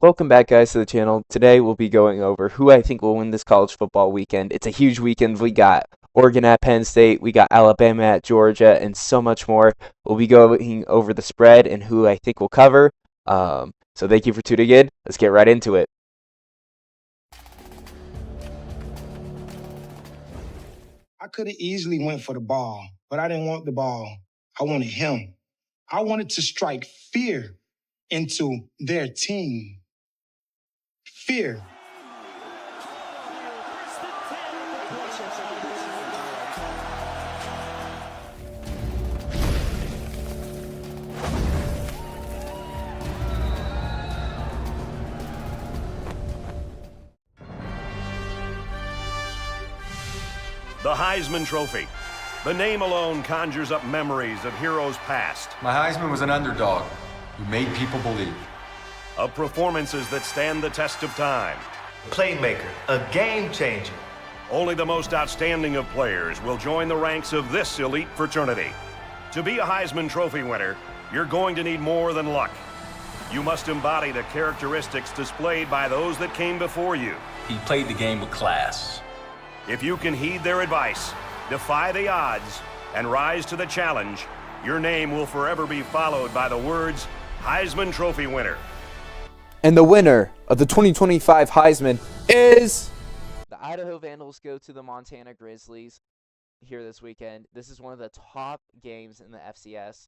Welcome back, guys, to the channel. Today we'll be going over who I think will win this college football weekend. It's a huge weekend. We got Oregon at Penn State, we got Alabama at Georgia, and so much more. We'll be going over the spread and who I think will cover. So thank you for tuning in. Let's get right into it. I could have easily went for the ball, but I didn't want the ball. I wanted him. I wanted to strike fear into their team. Fear. The Heisman Trophy. The name alone conjures up memories of heroes past. My Heisman was an underdog who made people believe. Of performances that stand the test of time. Playmaker, a game changer. Only the most outstanding of players will join the ranks of this elite fraternity. To be a Heisman Trophy winner, you're going to need more than luck. You must embody the characteristics displayed by those that came before you. He played the game with class. If you can heed their advice, defy the odds, and rise to the challenge, your name will forever be followed by the words, Heisman Trophy winner. And the winner of the 2025 Heisman is... The Idaho Vandals go to the Montana Grizzlies here this weekend. This is one of the top games in the FCS.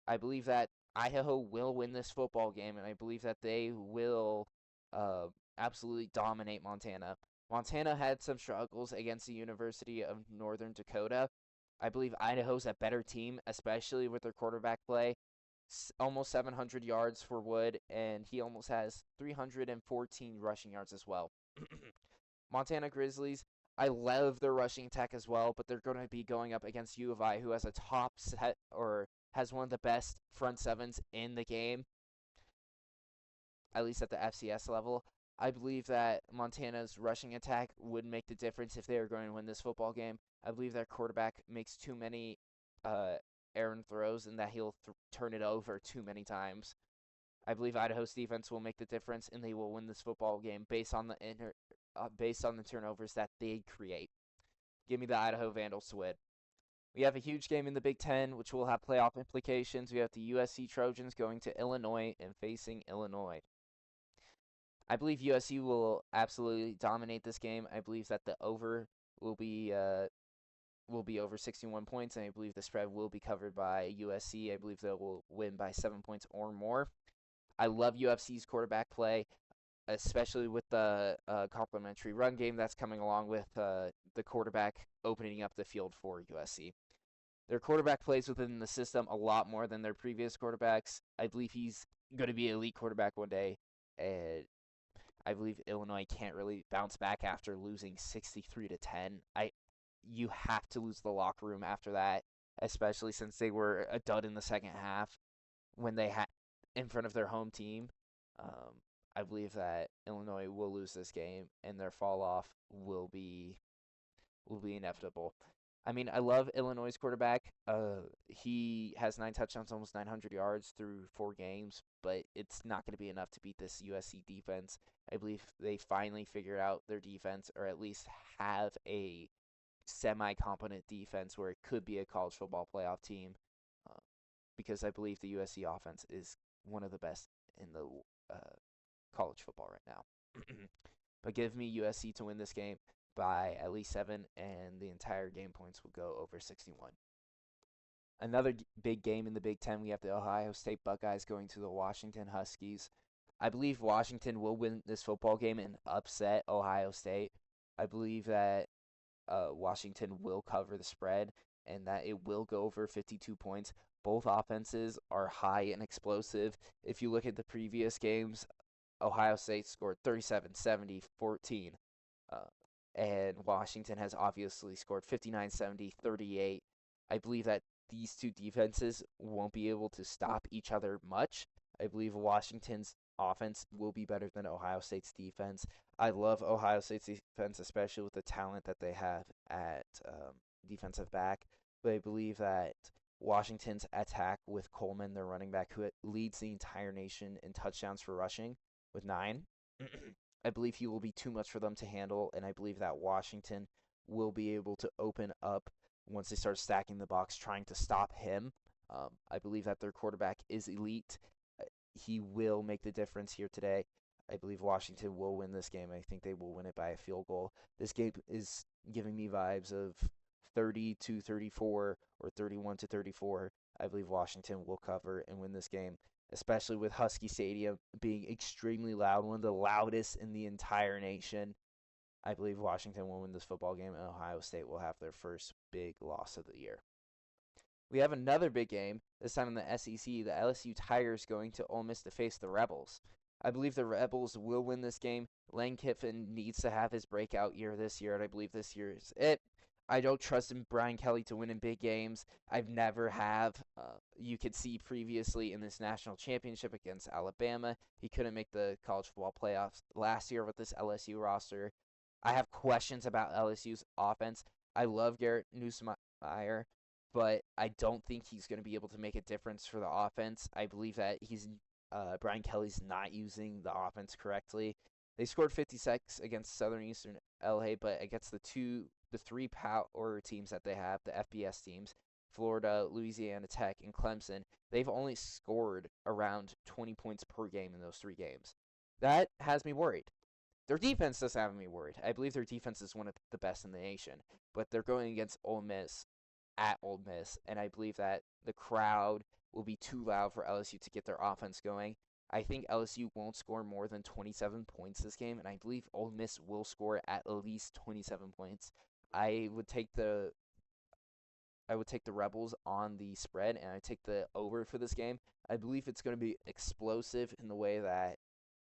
I believe that Idaho will win this football game, and I believe that they will absolutely dominate Montana. Montana had some struggles against the University of Northern Dakota. I believe Idaho's a better team, especially with their quarterback play. Almost 700 yards for Wood, and he almost has 314 rushing yards as well. Montana Grizzlies, I love their rushing attack as well, but they're going to be going up against U of I, who has a top set or has one of the best front sevens in the game, at least at the FCS level. I believe that Montana's rushing attack would make the difference if they are going to win this football game. I believe their quarterback makes too many errant throws and that he'll turn it over too many times. I believe Idaho's defense will make the difference, and they will win this football game based on the turnovers that they create. Give me the Idaho Vandals to win. We have a huge game in the Big Ten, which will have playoff implications. We have the USC Trojans going to Illinois and facing Illinois. I believe USC will absolutely dominate this game. I believe that the over will be over 61 points, and I believe the spread will be covered by USC. I believe they will win by 7 points or more. I love UFC's quarterback play, especially with the complementary run game that's coming along with the quarterback opening up the field for USC. Their quarterback plays within the system a lot more than their previous quarterbacks. I believe he's going to be an elite quarterback one day, and I believe Illinois can't really bounce back after losing 63-10. You have to lose the locker room after that, especially since they were a dud in the second half when they had in front of their home team. I believe that Illinois will lose this game, and their fall off will be inevitable. I mean, I love Illinois' quarterback. He has 9 touchdowns, almost 900 yards through 4 games, but it's not going to be enough to beat this USC defense. I believe they finally figured out their defense, or at least have a semi-competent defense where it could be a college football playoff team, because I believe the USC offense is one of the best in the college football right now. But give me USC to win this game by at least 7, and the entire game points will go over 61. Another big game in the Big Ten, we have the Ohio State Buckeyes going to the Washington Huskies. I believe Washington will win this football game and upset Ohio State. I believe that Washington will cover the spread and that it will go over 52 points. Both offenses are high and explosive. If you look at the previous games, Ohio State scored 37, 70, 14. And Washington has obviously scored 59, 70, 38. I believe that these two defenses won't be able to stop each other much. I believe Washington's offense will be better than Ohio State's defense. I love Ohio State's defense, especially with the talent that they have at defensive back. But I believe that Washington's attack with Coleman, their running back, who leads the entire nation in touchdowns for rushing, with 9. I believe he will be too much for them to handle, and I believe that Washington will be able to open up once they start stacking the box, trying to stop him. I believe that their quarterback is elite. He will make the difference here today. I believe Washington will win this game. I think they will win it by a field goal. This game is giving me vibes of 30-34 or 31-34. I believe Washington will cover and win this game, especially with Husky Stadium being extremely loud, one of the loudest in the entire nation. I believe Washington will win this football game, and Ohio State will have their first big loss of the year. We have another big game, this time in the SEC. The LSU Tigers going to Ole Miss to face the Rebels. I believe the Rebels will win this game. Lane Kiffin needs to have his breakout year this year, and I believe this year is it. I don't trust Brian Kelly to win in big games. I've never have. You could see previously in this national championship against Alabama, he couldn't make the college football playoffs last year with this LSU roster. I have questions about LSU's offense. I love Garrett Nussmeier, but I don't think he's going to be able to make a difference for the offense. I believe that Brian Kelly's not using the offense correctly. They scored 56 against Southern Eastern LA, but against the three power teams that they have, the FBS teams, Florida, Louisiana Tech, and Clemson, they've only scored around 20 points per game in those 3 games. That has me worried. Their defense does have me worried. I believe their defense is one of the best in the nation, but they're going against Ole Miss at Ole Miss, and I believe that the crowd will be too loud for LSU to get their offense going. I think LSU won't score more than 27 points this game, and I believe Ole Miss will score at least 27 points. I would take the Rebels on the spread, and I take the over for this game. I believe it's going to be explosive in the way that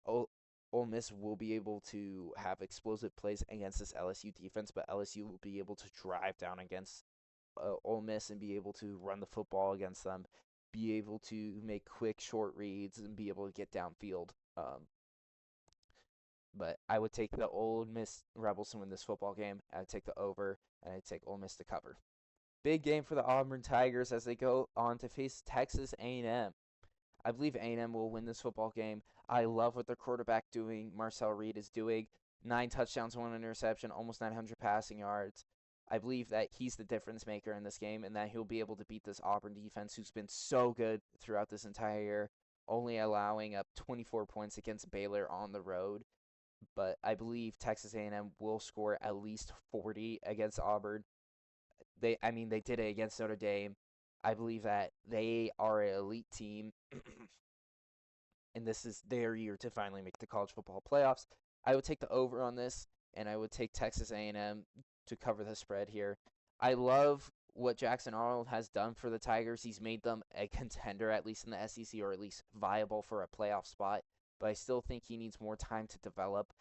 Ole Miss will be able to have explosive plays against this LSU defense, but LSU will be able to drive down against Ole Miss and be able to run the football against them, be able to make quick short reads, and be able to get downfield. But I would take the Ole Miss Rebels to win this football game. I would take the over, and I'd take Ole Miss to cover. Big game for the Auburn Tigers as they go on to face Texas A&M. I believe A&M will win this football game. I love what their quarterback Marcel Reed is doing. 9 touchdowns, 1 interception, almost 900 passing yards. I believe that he's the difference maker in this game and that he'll be able to beat this Auburn defense who's been so good throughout this entire year, only allowing up 24 points against Baylor on the road. But I believe Texas A&M will score at least 40 against Auburn. They did it against Notre Dame. I believe that they are an elite team, and this is their year to finally make the college football playoffs. I would take the over on this, and I would take Texas A&M to cover the spread here. I love what Jackson Arnold has done for the Tigers. He's made them a contender, at least in the SEC, or at least viable for a playoff spot, but I still think he needs more time to develop.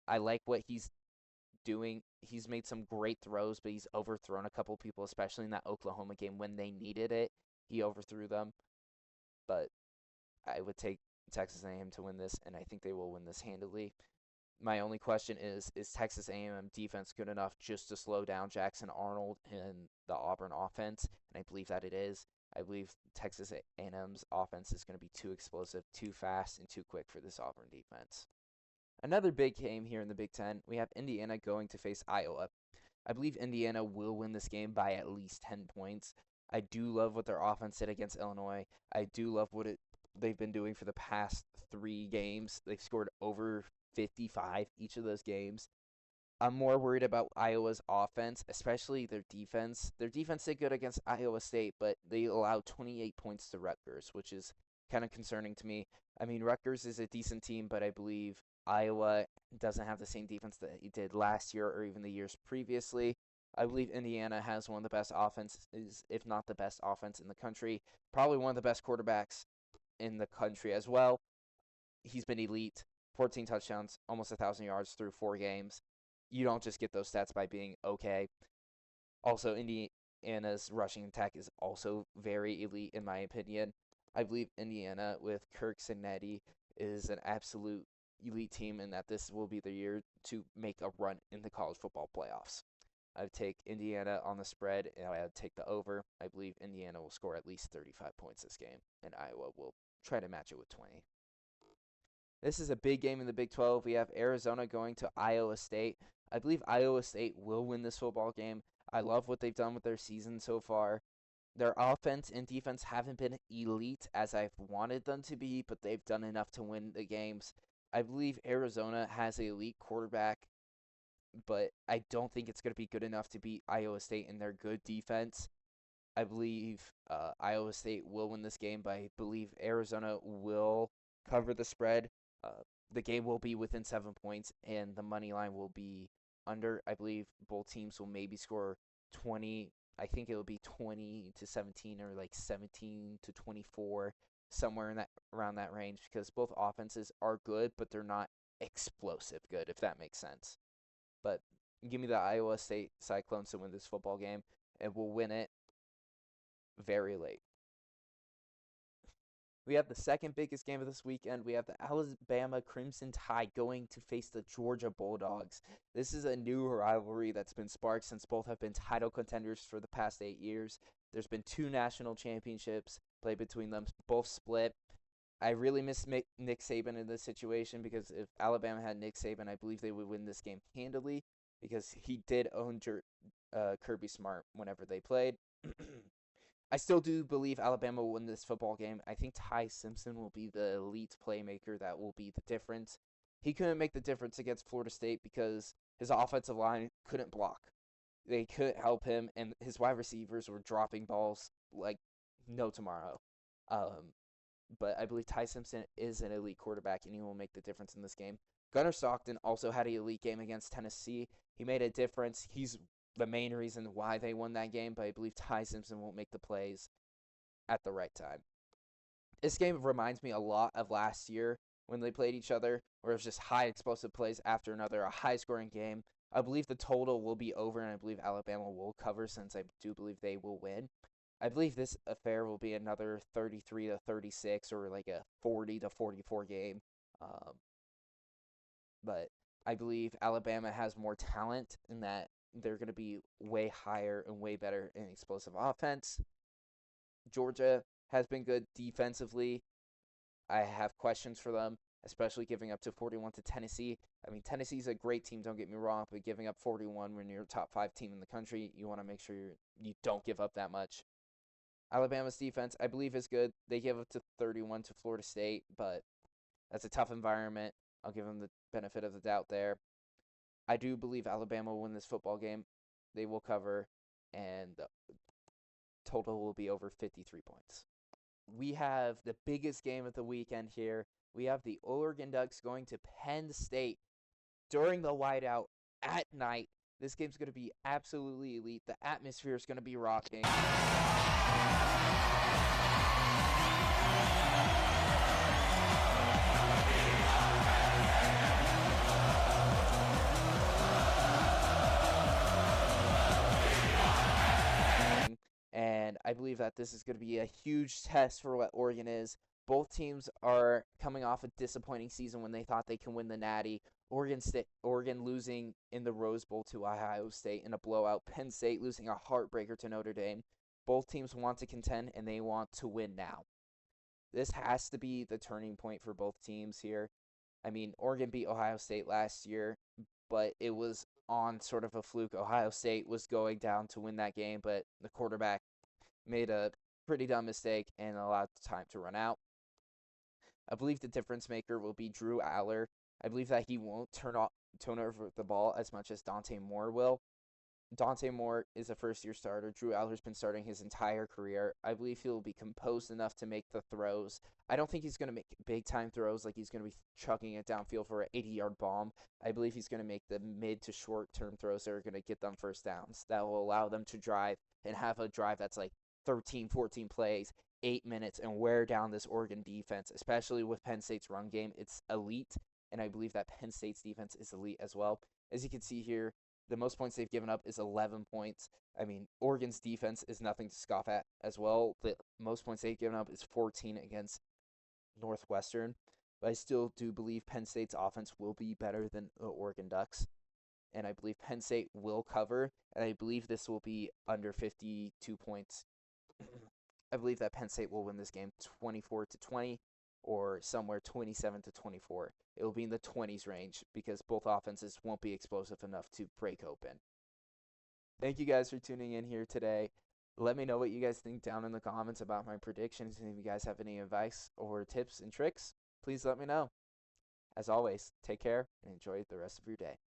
I like what he's doing. He's made some great throws, but he's overthrown a couple people, especially in that Oklahoma game when they needed it. He overthrew them. But I would take Texas A&M to win this, and I think they will win this handily. My only question is Texas A&M defense good enough just to slow down Jackson Arnold and the Auburn offense? And I believe that it is. I believe Texas A&M's offense is going to be too explosive, too fast, and too quick for this Auburn defense. Another big game here in the Big Ten, we have Indiana going to face Iowa. I believe Indiana will win this game by at least 10 points. I do love what their offense did against Illinois. I do love what they've been doing for the past 3 games. They've scored over 55 each of those games. I'm more worried about Iowa's offense, especially their defense. Their defense did good against Iowa State, but they allowed 28 points to Rutgers, which is kind of concerning to me. I mean, Rutgers is a decent team, but I believe Iowa doesn't have the same defense that he did last year or even the years previously. I believe Indiana has one of the best offenses, if not the best offense in the country. Probably one of the best quarterbacks in the country as well. He's been elite. 14 touchdowns, almost 1,000 yards through 4 games. You don't just get those stats by being okay. Also, Indiana's rushing attack is also very elite in my opinion. I believe Indiana with Kirk Cignetti is an absolute elite team and that this will be the year to make a run in the college football playoffs. I would take Indiana on the spread, and I would take the over. I believe Indiana will score at least 35 points this game, and Iowa will try to match it with 20. This is a big game in the Big 12. We have Arizona going to Iowa State. I believe Iowa State will win this football game. I love what they've done with their season so far. Their offense and defense haven't been elite as I've wanted them to be, but they've done enough to win the games. I believe Arizona has an elite quarterback, but I don't think it's going to be good enough to beat Iowa State in their good defense. I believe Iowa State will win this game, but I believe Arizona will cover the spread. The game will be within 7 points, and the money line will be under. I believe both teams will maybe score 20. I think it will be 20-17 or like 17-24, somewhere in that around that range, because both offenses are good, but they're not explosive good, if that makes sense. But give me the Iowa State Cyclones to win this football game, and we'll win it very late. We have the second biggest game of this weekend. We have the Alabama Crimson Tide going to face the Georgia Bulldogs. This is a new rivalry that's been sparked since both have been title contenders for the past 8 years. There's been 2 national championships played between them, both split. I really miss Nick Saban in this situation, because if Alabama had Nick Saban, I believe they would win this game handily, because he did own Kirby Smart whenever they played. I still do believe Alabama will win this football game. I think Ty Simpson will be the elite playmaker that will be the difference. He couldn't make the difference against Florida State because his offensive line couldn't block. They couldn't help him, and his wide receivers were dropping balls like no tomorrow. But I believe Ty Simpson is an elite quarterback, and he will make the difference in this game. Gunnar Stockton also had an elite game against Tennessee. He made a difference. He's the main reason why they won that game, but I believe Ty Simpson won't make the plays at the right time. This game reminds me a lot of last year when they played each other, where it was just high explosive plays after another, a high-scoring game. I believe the total will be over, and I believe Alabama will cover, since I do believe they will win. I believe this affair will be another 33-36 or like a 40-44 game. But I believe Alabama has more talent in that they're going to be way higher and way better in explosive offense. Georgia has been good defensively. I have questions for them, especially giving up to 41 to Tennessee. I mean, Tennessee's a great team, don't get me wrong, but giving up 41 when you're a top 5 team in the country, you want to make sure you don't give up that much. Alabama's defense, I believe, is good. They give up to 31 to Florida State, but that's a tough environment. I'll give them the benefit of the doubt there. I do believe Alabama will win this football game. They will cover, and the total will be over 53 points. We have the biggest game of the weekend here. We have the Oregon Ducks going to Penn State during the whiteout at night. This game's going to be absolutely elite. The atmosphere is going to be rocking. And I believe that this is going to be a huge test for what Oregon is. Both teams are coming off a disappointing season when they thought they can win the Natty. Oregon losing in the Rose Bowl to Ohio State in a blowout. Penn State losing a heartbreaker to Notre Dame. Both teams want to contend, and they want to win now. This has to be the turning point for both teams here. I mean, Oregon beat Ohio State last year, but it was on sort of a fluke. Ohio State was going down to win that game, but the quarterback made a pretty dumb mistake and allowed the time to run out. I believe the difference maker will be Drew Aller. I believe that he won't turn over the ball as much as Dante Moore will. Dante Moore is a first-year starter. Drew Aller's been starting his entire career. I believe he'll be composed enough to make the throws. I don't think he's going to make big-time throws like he's going to be chucking it downfield for an 80-yard bomb. I believe he's going to make the mid to short-term throws that are going to get them first downs. That will allow them to drive and have a drive that's like 13, 14 plays, 8 minutes, and wear down this Oregon defense, especially with Penn State's run game. It's elite, and I believe that Penn State's defense is elite as well. As you can see here, the most points they've given up is 11 points. I mean, Oregon's defense is nothing to scoff at as well. The most points they've given up is 14 against Northwestern. But I still do believe Penn State's offense will be better than the Oregon Ducks. And I believe Penn State will cover. And I believe this will be under 52 points. I believe that Penn State will win this game 24-20. or somewhere 27 to 24. It will be in the 20s range because both offenses won't be explosive enough to break open. Thank you guys for tuning in here today. Let me know what you guys think down in the comments about my predictions. And if you guys have any advice or tips and tricks, please let me know. As always, take care and enjoy the rest of your day.